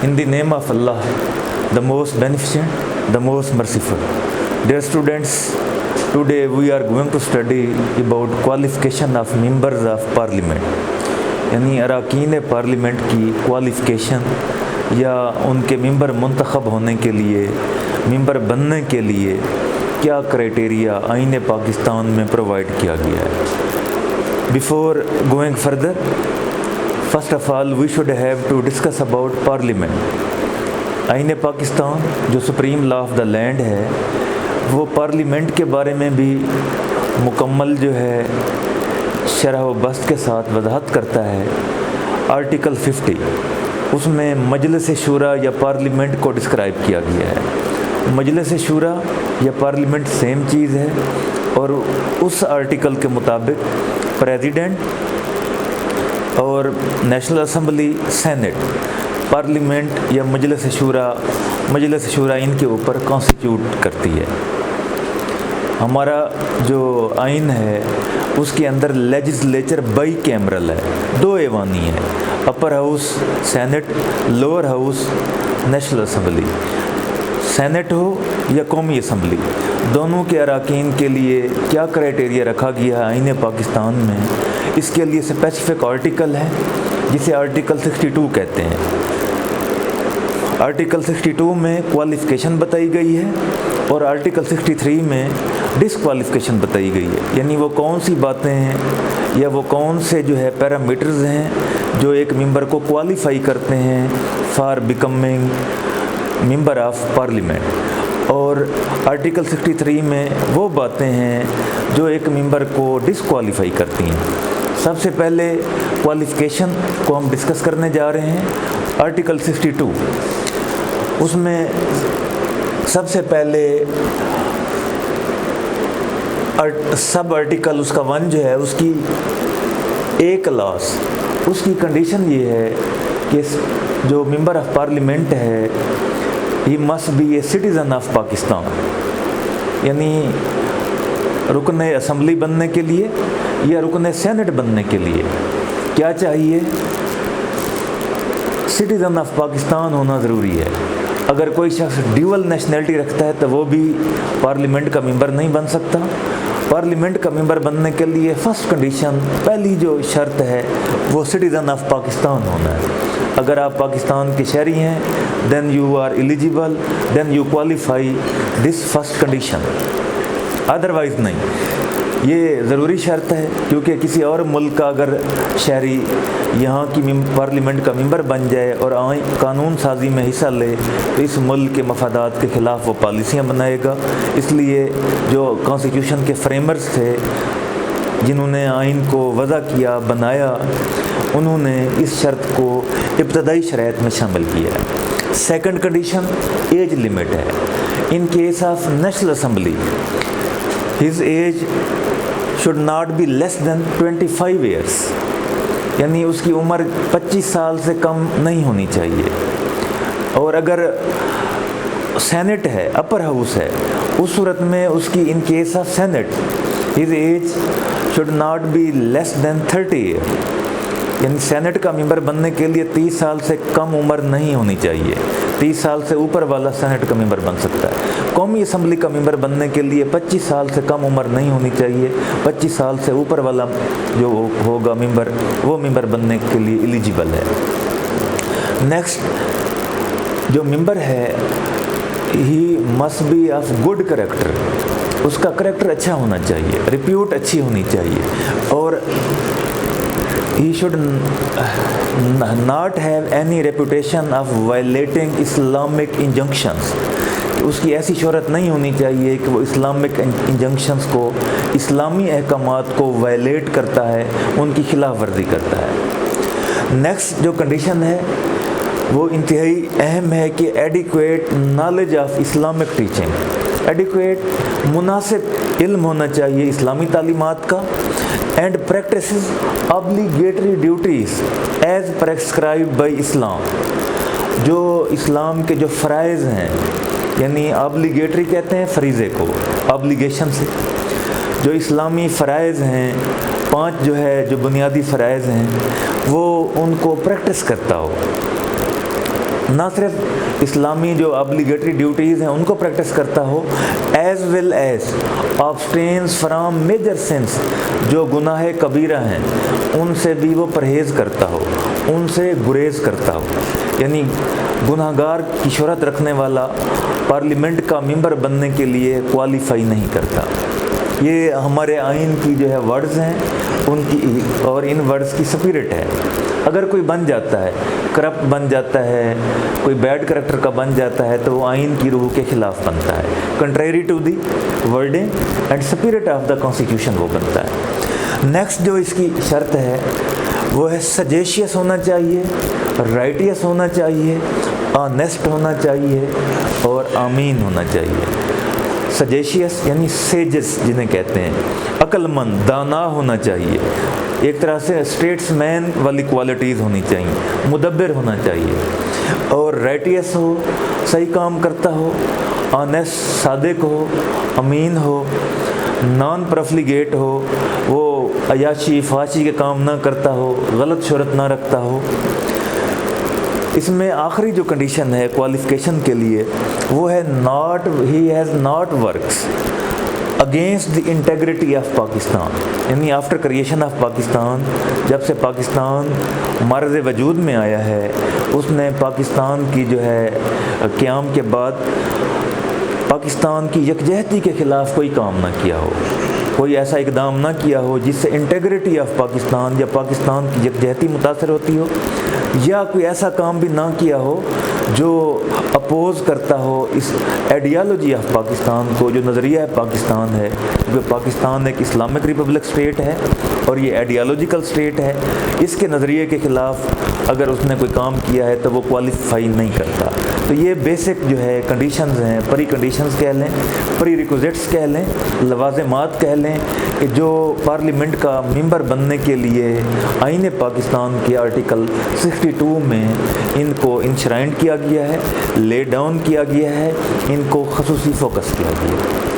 In the name of Allah, the most beneficent, the most merciful. Dear students, today we are going to study about qualification of members of parliament. یعنی اراکین parliament کی qualification یا ان کے ممبر منتخب ہونے کے لیے، ممبر بننے کے لیے کیا کرائٹیریا آئین پاکستان میں پرووائڈ کیا گیا ہے۔ Before going further, first of all we should have to discuss about parliament. آئین پاکستان جو supreme law of the land ہے، وہ پارلیمنٹ کے بارے میں بھی مکمل جو ہے شرح و بسط کے ساتھ وضاحت کرتا ہے۔ آرٹیکل 50 اس میں مجلس شورا یا پارلیمنٹ کو ڈسکرائب کیا گیا ہے۔ مجلس شورا یا پارلیمنٹ سیم چیز ہے، اور اس آرٹیکل کے مطابق پریزیڈنٹ اور نیشنل اسمبلی، سینٹ، پارلیمنٹ یا مجلس شورا ان کے اوپر کانسٹیٹیوٹ کرتی ہے۔ ہمارا جو آئین ہے اس کے اندر لیجسلیچر بائی کیمرل ہے، دو ایوانی ہے، upper house senate, lower house national assembly. Senate ہو یا قومی اسمبلی، دونوں کے اراکین کے لیے کیا کرائٹیریا رکھا گیا ہے آئین پاکستان میں، اس کے لیے اسپیسیفک آرٹیکل ہے جسے آرٹیکل 62 کہتے ہیں۔ آرٹیکل 62 میں کوالیفیکیشن بتائی گئی ہے، اور آرٹیکل 63 میں ڈسکوالیفیکیشن بتائی گئی ہے، یعنی وہ کون سی باتیں ہیں یا وہ کون سے جو ہے پیرامیٹرز ہیں جو ایک ممبر کو کوالیفائی کرتے ہیں for becoming member of parliament, اور آرٹیکل 63 میں وہ باتیں ہیں جو ایک ممبر کو ڈسکوالیفائی کرتی ہیں۔ سب سے پہلے کوالیفیکیشن کو ہم ڈسکس کرنے جا رہے ہیں۔ آرٹیکل 62 اس میں سب سے پہلے سب آرٹیکل اس کا 1 جو ہے، اس کی ایک کلاس، اس کی کنڈیشن یہ ہے کہ جو ممبر آف پارلیمنٹ ہے he must be a citizen of Pakistan, یعنی رکن اسمبلی بننے کے لیے یا رکن سینٹ بننے کے لیے کیا چاہیے؟ سٹیزن آف پاکستان ہونا ضروری ہے۔ اگر کوئی شخص ڈیول نیشنلٹی رکھتا ہے تو وہ بھی پارلیمنٹ کا ممبر نہیں بن سکتا۔ پارلیمنٹ کا ممبر بننے کے لیے فرسٹ کنڈیشن، پہلی جو شرط ہے وہ سٹیزن آف پاکستان ہونا ہے۔ اگر آپ پاکستان کے شہری ہیں then you are eligible, then you qualify this first condition, otherwise نہیں۔ یہ ضروری شرط ہے، کیونکہ کسی اور ملک کا اگر شہری یہاں کی پارلیمنٹ کا ممبر بن جائے اور قانون سازی میں حصہ لے تو اس ملک کے مفادات کے خلاف وہ پالیسیاں بنائے گا۔ اس لیے جو کانسٹیٹیوشن کے فریمرز تھے جنہوں نے آئین کو وضع کیا، بنایا، انہوں نے اس شرط کو ابتدائی شرائط میں شامل کیا ہے۔ سیکنڈ کنڈیشن ایج لمٹ ہے۔ In case of national assembly his age should not be less than 25 years, یعنی اس کی عمر 25 سال سے کم نہیں ہونی چاہیے۔ اور اگر سینٹ ہے، اپر ہاؤس ہے، اس صورت میں اس کی in case of senate his age should not be less than 30 year, یعنی سینٹ کا ممبر بننے کے لیے 30 سال سے کم عمر نہیں ہونی چاہیے۔ 30 سال سے اوپر والا سینٹ کا ممبر بن سکتا ہے۔ قومی اسمبلی کا ممبر بننے کے لیے 25 سال سے کم عمر نہیں ہونی چاہیے۔ 25 سال سے اوپر والا جو ہوگا ممبر، وہ ممبر بننے کے لیے ایلیجیبل ہے۔ نیکسٹ جو ممبر ہے he must be of good character, اس کا کریکٹر اچھا ہونا چاہیے، ریپیوٹ اچھی ہونی چاہیے، اور he should not have any reputation of violating Islamic injunctions، اس کی ایسی شہرت نہیں ہونی چاہیے کہ وہ اسلامک انجنکشنز کو، اسلامی احکامات کو وائلیٹ کرتا ہے، ان کی خلاف ورزی کرتا ہے۔ نیکسٹ جو کنڈیشن ہے وہ انتہائی اہم ہے کہ adequate knowledge of Islamic teaching, adequate مناسب علم ہونا چاہیے اسلامی تعلیمات کا، and practices obligatory duties as prescribed by اسلام، جو اسلام کے جو فرائض ہیں، یعنی obligatory کہتے ہیں فریضے کو، obligation سے، جو اسلامی فرائض ہیں 5 جو ہے جو بنیادی فرائض ہیں وہ ان کو پریکٹس کرتا ہو۔ نہ صرف اسلامی جو ابلیگیٹری ڈیوٹیز ہیں ان کو پریکٹس کرتا ہو، as well as abstains from major sins, جو گناہ کبیرہ ہیں ان سے بھی وہ پرہیز کرتا ہو، ان سے گریز کرتا ہو۔ یعنی گناہ گار کی شہرت رکھنے والا پارلیمنٹ کا ممبر بننے کے لیے کوالیفائی نہیں کرتا۔ یہ ہمارے آئین کی جو ہے ورڈز ہیں ان کی، اور ان ورڈز کی سپرٹ ہے۔ اگر کوئی بن جاتا ہے، کرپٹ بن جاتا ہے، کوئی بیڈ کریکٹر کا بن جاتا ہے، تو وہ آئین کی روح کے خلاف بنتا ہے، contrary to the wording and spirit of the constitution وہ بنتا ہے۔ نیکسٹ جو اس کی شرط ہے وہ ہے سجیشیس ہونا چاہیے، رائٹیس ہونا چاہیے، آنیسٹ ہونا چاہیے اور آمین ہونا چاہیے۔ سجیشیس یعنی سیجس جنہیں کہتے ہیں، عقل مند، دانا ہونا چاہیے، ایک طرح سے اسٹیٹس مین والی کوالٹیز ہونی چاہیے، مدبر ہونا چاہیے، اور رائٹیس ہو، صحیح کام کرتا ہو، آنیسٹ صادق ہو، امین ہو، نان پروفلیگیٹ ہو، وہ عیاشی فحاشی کے کام نہ کرتا ہو، غلط شہرت نہ رکھتا ہو۔ اس میں آخری جو کنڈیشن ہے کوالیفیکیشن کے لیے وہ ہے he has not works against the integrity of Pakistan, یعنی آفٹر کریشن آف پاکستان، جب سے پاکستان مرز وجود میں آیا ہے، اس نے پاکستان کی جو ہے قیام کے بعد پاکستان کی یکجہتی کے خلاف کوئی کام نہ کیا ہو، کوئی ایسا اقدام نہ کیا ہو جس سے انٹیگریٹی آف پاکستان یا پاکستان کی یکجہتی متاثر ہوتی ہو، یا کوئی ایسا کام بھی نہ کیا ہو جو اپوز کرتا ہو اس آئیڈیالوجی آف پاکستان کو، جو نظریہ پاکستان ہے، کیونکہ پاکستان ایک اسلامک ریپبلک اسٹیٹ ہے اور یہ آئیڈیالوجیکل اسٹیٹ ہے، اس کے نظریے کے خلاف اگر اس نے کوئی کام کیا ہے تو وہ کوالیفائی نہیں کرتا۔ تو یہ بیسک جو ہے کنڈیشنز ہیں، پری کنڈیشنز کہہ لیں، پری ریکوزٹس کہہ لیں، لوازمات کہہ لیں، کہ جو پارلیمنٹ کا ممبر بننے کے لیے آئین پاکستان کے آرٹیکل 62 میں ان کو انشرائنڈ کیا گیا ہے، لے ڈاؤن کیا گیا ہے، ان کو خصوصی فوکس کیا گیا ہے۔